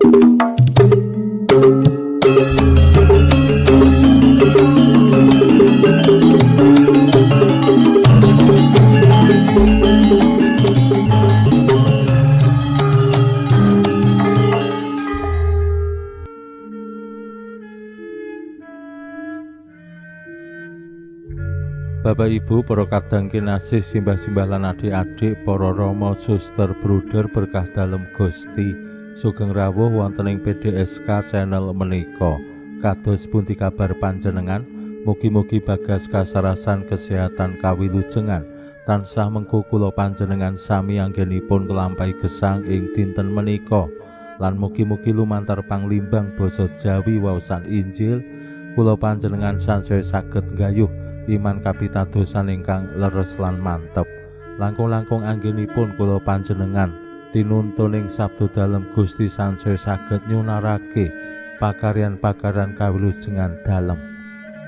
Bapak Ibu, para kadang kinasih, simbah-simbah lan adik-adik, para rama, suster, bruder berkah dalem Gusti, sugeng rawuh wonten ing PDSK channel menika. Kados pundi kabar panjenengan? Mugi-mugi bagas kasarasan kesehatan kawilujengan tansah mengku kula panjenengan sami anggenipun kelampahi gesang ing dinten menika. Lan mugi-mugi lumantar panglimbang basa Jawi waosan Injil kula panjenengan sansaya saged nggayuh iman kapitadosan ingkang leres lan mantep. Langkung-langkung anggenipun kula panjenengan tinuntun ing sabda dalem Gusti sansaya saged nyunarake pakaryan-pakaryan kawilujengan dalem.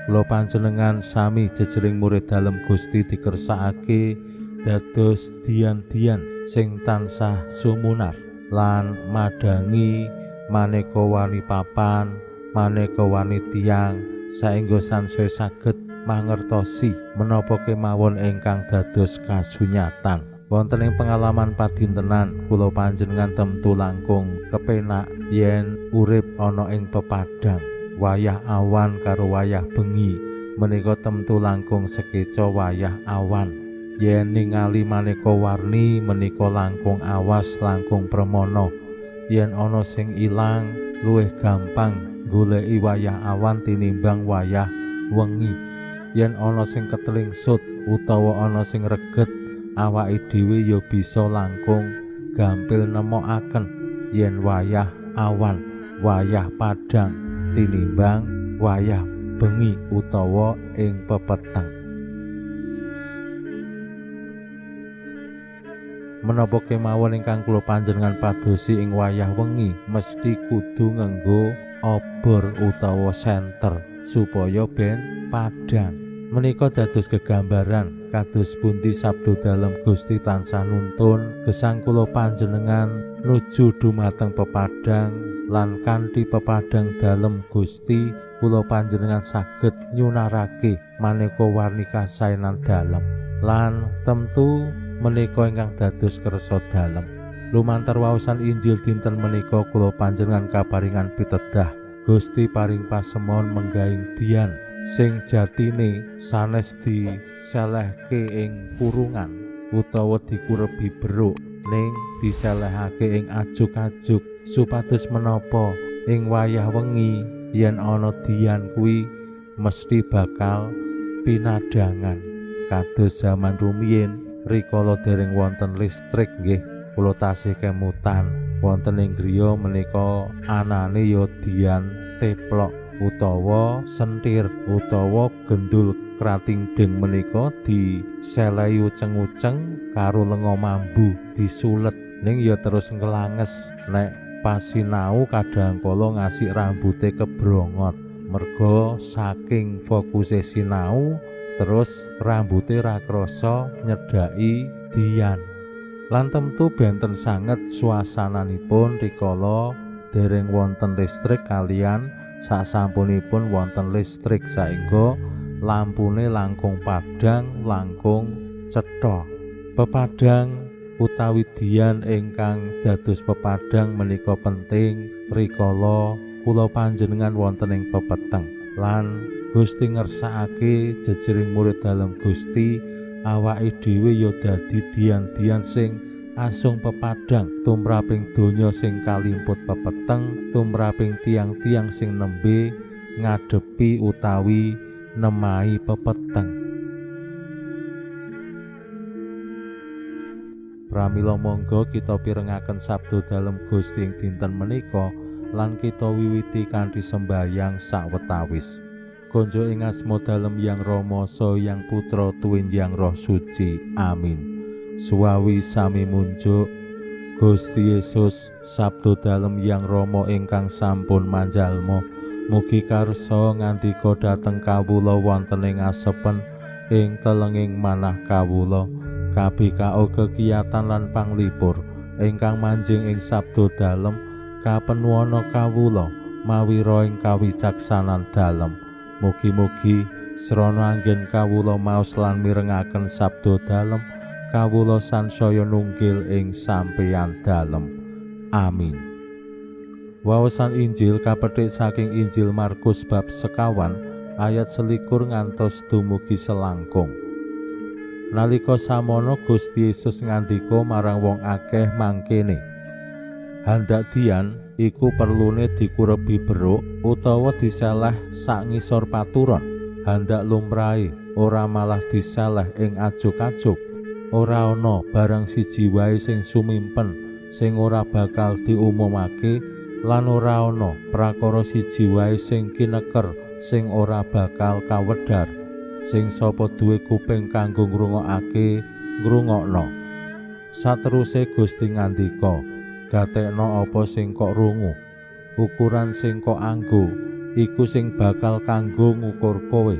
Kula panjenengan sami jejering murid dalem Gusti dikersakake dados dian-dian sing tansah sumunar lan madangi maneka wani papan, maneka wani tiyang saengga sansaya saged mangertosi menapa kemawon ingkang dados kasunyatan. Wonten ing pengalaman padintenan kula panjenengan temtu langkung kepenak yen urip ana ing pepadang. Wayah awan karo wayah bengi menika temtu langkung sekeca wayah awan. Yen ningali maneka warni menika langkung awas langkung premono. Yen ana sing ilang luwih gampang goleki wayah awan tinimbang wayah wengi. Yen ana sing ketelingsut utawa ana sing reget, awake dhewe ya bisa langkung gampil nemokaken yen wayah awan, wayah padang tinimbang wayah bengi utawa ing pepeteng. Menapa kemawon ingkang kula panjenengan padosi ing wayah wengi mesti kudu nganggo obor utawa senter supaya ben padang. Menika dados gegambaran kados pundi sabda dalem Gusti tansah nuntun gesang kula panjenengan nuju dumateng pepadang lan kanthi pepadang dalem Gusti kula panjenengan saged nyunarake maneka warni kasainan dalem lan temtu menika ingkang dados kersa dalem. Lumantar waosan Injil dinten menika kula panjenengan kaparingan pitedah Gusti paring pasemon menggaing dian sing jatine sanes diselehke ing kurungan utawa dikurebi beruk ning diselehake ing ajuk-ajuk supados menapa ing wayah wengi yen ana dian kuwi mesti bakal pinadangan. Kados zaman rumiyin rikala dereng wonten listrik nggih kula tasih kemutan wonten ing griya menika anane ya dian teplok utawa sentir utawa gendul kratingding menika diselehi uceng-uceng karo lenga mambu disulet ning ya terus ngelanges nek pas sinau kadang kala ngasih rambute kebrongot merga saking fokuse sinau terus rambute ra krasa nyedhaki dian. Lan temtu benten sanget suasananipun rikala dereng wonten listrik kalian sasampunipun wonten listrik saengga lampune langkung padhang langkung cetha. Pepadang utawi dian ingkang dados pepadang menika penting rikala kula panjenengan wonten ing pepeteng lan Gusti ngersakake jejering murid dalem Gusti awake dhewe ya dadi dian-dian sing asung pepadang tumraping donya sing kalimput pepeteng, tumraping tiang-tiang sing nembe ngadepi utawi nemahi pepeteng. Pramila monggo kita pirengaken sabda dalem Gusti ing dinten menika lan kita wiwiti kanthi sembahyang sawetawis. Konjo ing asma dalem Yang Rama saha Yang Putra tuwin Yang Roh Suci. Amin. Suwawi sami munjuk Gusti Yesus sabda dalem Yang Rama ingkang sampun manjalma mugi karsa ngandika dhateng kawula wonten ing asepen ing telenging manah kawula kabikao kekiyatan lan panglipur ingkang manjing ing sabda dalem kapenuwana kawula mawi roh ing kawicaksanan dalem. Mugi-mugi srana anggen kawula maos lan mirengaken sabda dalem, kawula sansaya nunggil ing sampeyan dalem. Amin. Waosan Injil kapetik saking Injil Markus bab 50 ayat 21 ngantos dumugi selangkung. Nalika samono Gusti Yesus ngandika marang wong akeh mangkene, handak dian iku perlune dikurebi beruk utawa diseleh sak ngisor paturon. Handak lumrahe ora malah diseleh ing ajuk-ajuk. Ora ana barang siji wae sing sumimpen sing ora bakal diumumake, lan ora ana prakara siji wae sing kineker sing ora bakal kawedhar. Sing sapa duwe kuping kanggo ngrungokake, ngrungokno. Sateruse Gusti ngandika, gatekno apa sing kok rungu. Ukuran sing kok anggo iku sing bakal kanggo ngukur kowe,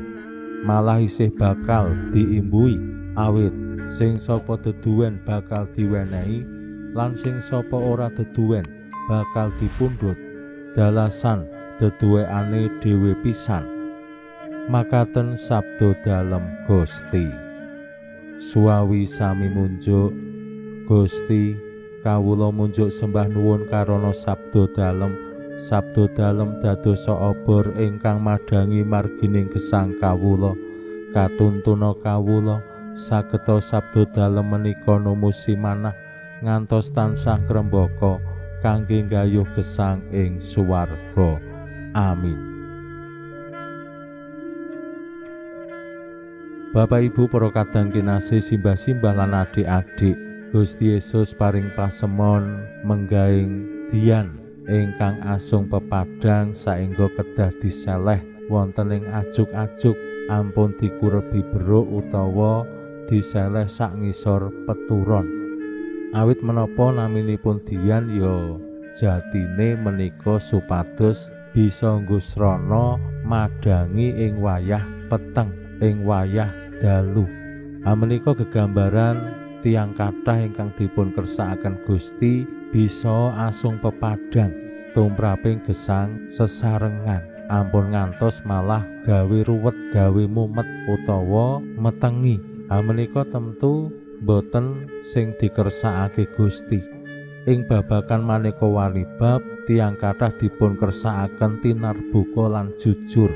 malah isih bakal diimbui. Awit sing sapa deduwen bakal diwenehi, lan sing sapa ora deduwen bakal dipundhut. Dalasan deduwekane dhewe pisan. Makaten sabda dalem Gusti. Suawi sami munjuk. Gusti, kawula munjuk sembah nuwun karana sabda dalem dadosa obor ingkang madangi margining gesang kawula. Katuntuna kawula sageta sabda dalem menika numusi manah ngantos tansah krembaka kangge nggayuh gesang ing suwarga. Amin. Bapak Ibu para kadang kinasih, simbah-simbah lan adik-adik, Gusti Yesus paring pasemon menggaing dian ingkang asung pepadang saengga kedah diseleh wonten ing ajuk-ajuk, ampun dikurebi beruk utawa diseleh sak ngisor peturon. Awit menapa naminipun dian ya jatine menika supados bisa nggo srana madangi ing wayah peteng, ing wayah dalu. Menika gegambaran tiyang kathah ingkang dipun kersakaken Gusti bisa asung pepadang tumraping gesang sesarengan, ampun ngantos malah gawe ruwet, gawe mumet utawa metengi. Menika tentu boten sing dikersakake Gusti. Ing babagan maneka walibab tiyang kathah dipun kersakaken tinarbuka lan jujur.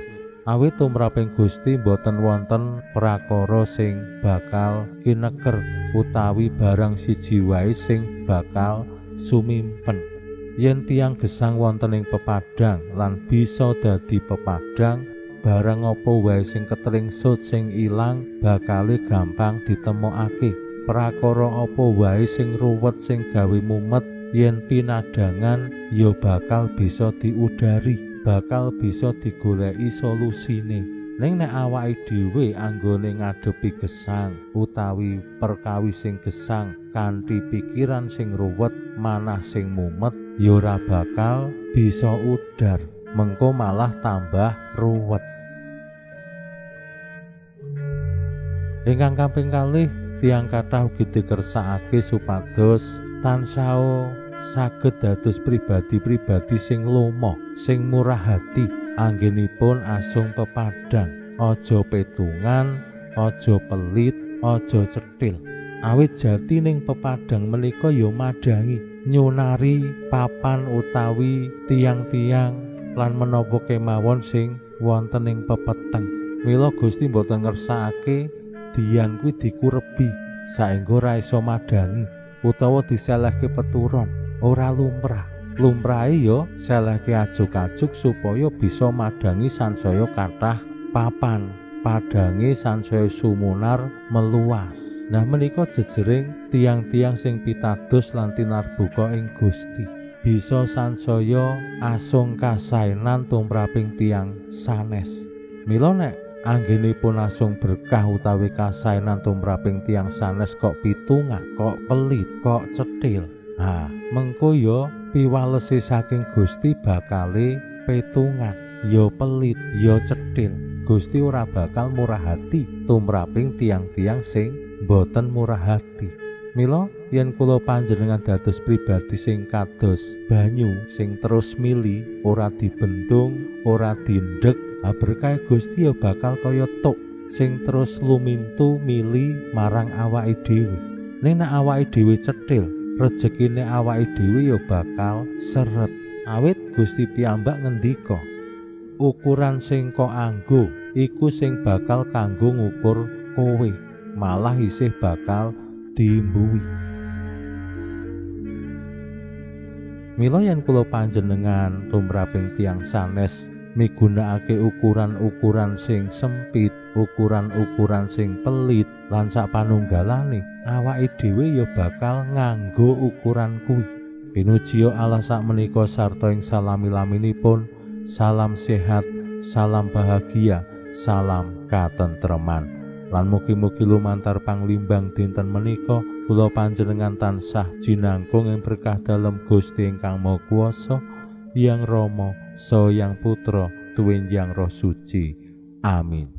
Awit tumraping Gusti boten wonten prakara sing bakal kineker utawi barang siji wae sing bakal sumimpen. Yen tiyang gesang wonten ing pepadang lan bisa dadi pepadang, barang apa wae sing ketringsut sing ilang bakale gampang ditemokake. Prakara apa wae sing ruwet sing gawe mumet, yen pinadangan ya bakal bisa diudari, bakal bisa digoleki solusine. Ning nek awake dhewe anggone ngadepi gesang utawi perkawis sing gesang kanthi pikiran sing ruwet, manah sing mumet, ya ora bakal bisa udar, mengko malah tambah ruwet. Ingkang kaping kalih, tiyang kathah ugi dikersakake supados tansah saged dados pribadi-pribadi sing lomo, sing murah hati, anggenipun asung pepadang, aja petungan, aja pelit, aja cethil. Awit jati ning pepadang menika ya madangi, nyunari papan utawi tiang-tiang lan menapa kemawon sing wonten ing pepeteng. Mila Gusti boten ngersakake dian kuwi dikurebi saengga ora iso madangi utawa diselehke peturon. Ora lumrah. Lumrahe ya selehke ajuk-ajuk supaya bisa madangi sansaya kathah papan, padange sansaya sumunar meluas. Nah menika jejering tiang-tiang sing pitados lan tinarbuka ing Gusti bisa sansaya asung kasaenan tumraping tiang sanes. Mila nek anggenipun asung berkah utawi kasaenan tumraping tiang sanes kok pitungan, kok pelit, kok cethil, mengko ya piwalese saking Gusti bakale petungan, ya pelit, ya cethil. Gusti ora bakal murah hati tumraping tiang-tiang sing boten murah hati. Mila yen kula panjenengan dados pribadi sing kados banyu sing terus mili, ora dibentung, ora dindek, berkah Gusti ya bakal kaya tuk sing terus lumintu mili marang awake dhewe. Ning nek awake dhewe cethil, rejekine awake dhewe ya bakal seret. Awit Gusti piyambak ngendika, ukuran sing kok anggo iku sing bakal kanggo ngukur kowe, malah isih bakal diimbuhi. Mila yen kula panjenengan tumraping tiyang sanes migunakake ukuran-ukuran sing sempit, ukuran-ukuran sing pelit lan sapanunggalane, awake dhewe ya bakal nganggo ukuran kuwi. Pinuji Allah sakmenika sarta ing salami-laminipun. Salam sehat, salam bahagia, salam katentreman. Lan mugi-mugi lumantar panglimbang dinten menika kula panjenengan tansah jinangkung ing berkah dalem Gusti ingkang Maha Kuwasa, Hyang Rama saha Hyang Putra tuwin Hyang Roh Suci. Amin.